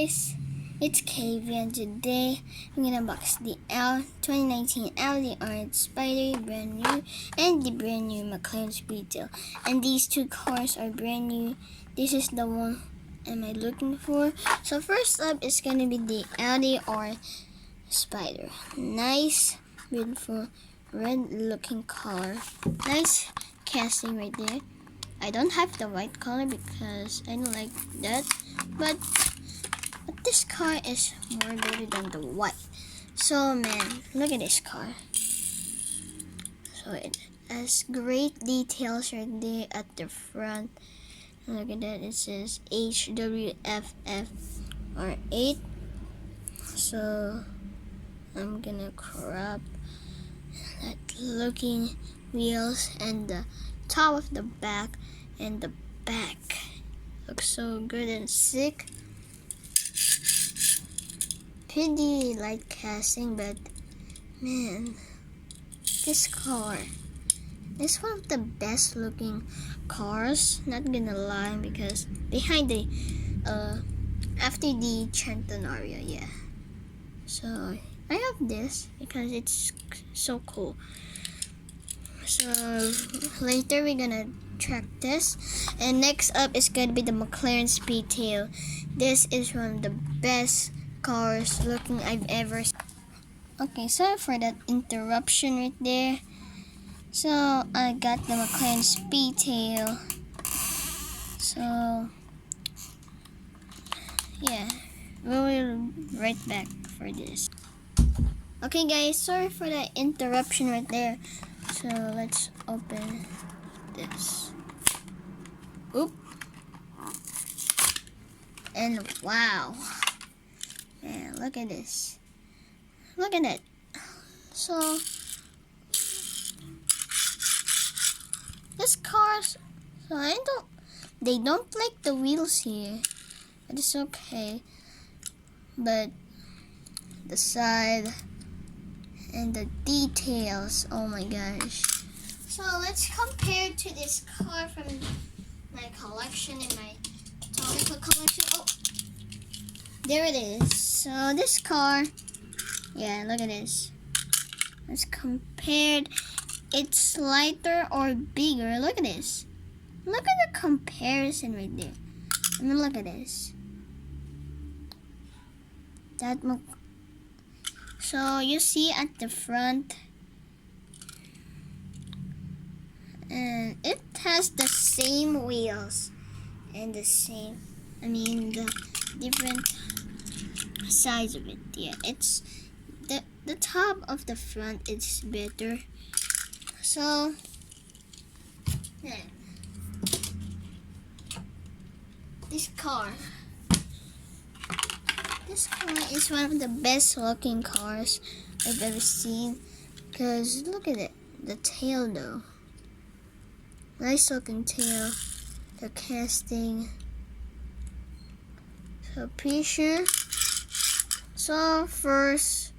guys, it's KV and today I'm gonna unbox the 2019 Audi spyder, brand new, and the brand new McLaren speedtail. And these two cars are brand new. This is the one am I looking for. So first up is gonna be the Audi spyder. Nice, beautiful, red looking car. Nice casting right there. I don't have the white color because I don't like that, but this car is more better than the white. So man, look at this car. So it has great details right there at the front. Look at that, it says HWFF or 8. So I'm gonna crop that looking wheels and the top of the back, and the back looks so good and sick. Pretty light casting, but man, this car is one of the best looking cars, not gonna lie, because behind the after the Centenario, yeah. So I have this because it's so cool. So later we're gonna track this, and next up is gonna be the McLaren speedtail. This is one of the best cars looking I've ever seen. Okay, sorry for that interruption right there. So I got the McLaren speedtail. So yeah, we'll be right back for this. Okay guys, sorry for that interruption right there. So let's open this. Oop. And wow. Man, look at this. Look at it. So this cars, so they don't like the wheels here, but it's okay. But the side and the details, oh my gosh. So let's compare to this car from my collection, in my Topical collection. Oh, there it is. So this car, yeah, look at this. Let's compare. It's lighter or bigger. Look at this. Look at the comparison right there. I mean, look at this. So you see at the front, and it has the same wheels and the same, the different size of it. Yeah, it's the top of the front is better. So yeah, this car is one of the best looking cars I've ever seen, because look at it, the tail though, nice looking tail, the casting, so pretty sure. So first,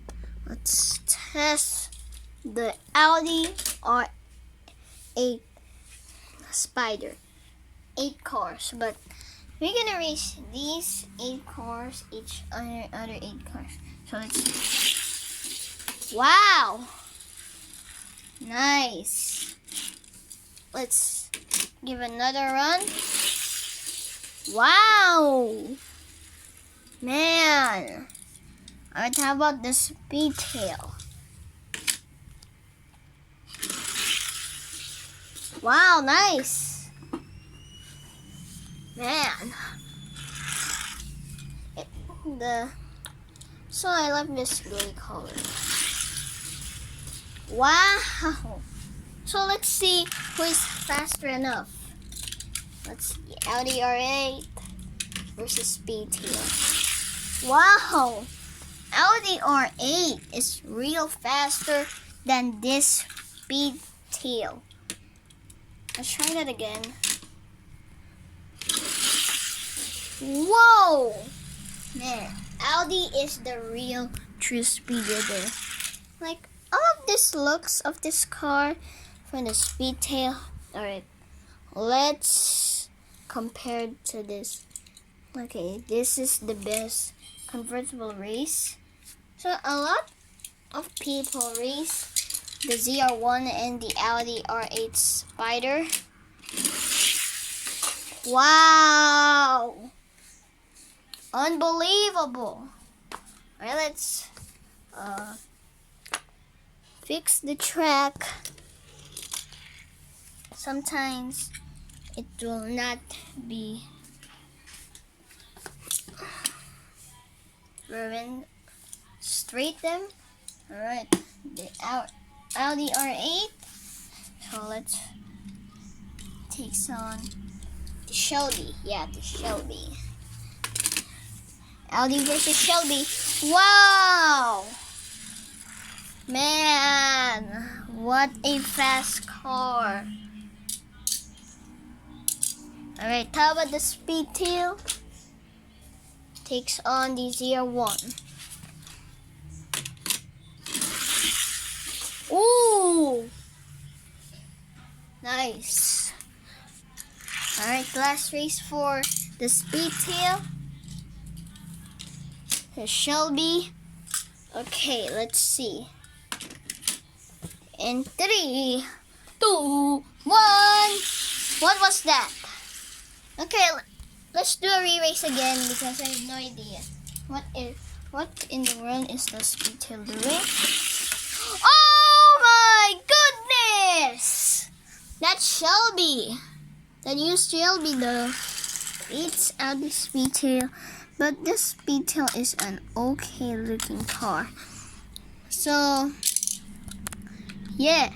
let's test the Audi R8 spyder. 8 cars, but we're gonna race these 8 cars, each other 8 cars. So let's see. Wow! Nice. Let's give another run. Wow! Man! Alright, how about the speedtail? Wow, nice! Man! So I love this gray color. Wow! So let's see who is faster enough. Let's see, Audi R8 versus speedtail. Wow! Audi R8 is real faster than this speedtail. Let's try that again. Whoa! Man, Audi is the real true speeder there. Like, all of this looks of this car from the speedtail. Alright, let's compare to this Okay, this is the best convertible race. So a lot of people race the ZR1 and the Audi R8 Spyder. Wow! Unbelievable! Alright, let's fix the track. Sometimes it will not be ruined. Straight them. Alright, the Audi R8. So let's take on the Shelby. Yeah, the Shelby. Audi versus Shelby. Wow! Man, what a fast car. Alright, how about the Speedtail? Takes on the ZR1. Ooh! Nice. Alright, last race for the Speedtail. The Shelby. Okay, let's see. In 3, 2, 1. What was that? Okay, let's do a re-race again because I have no idea. What in the world is the Speedtail doing? Oh my goodness! That's Shelby. That used Shelby though. It's Audi Speedtail, but this Speedtail is an okay looking car. So yeah.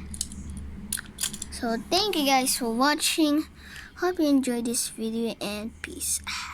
So thank you guys for watching. Hope you enjoyed this video and peace out.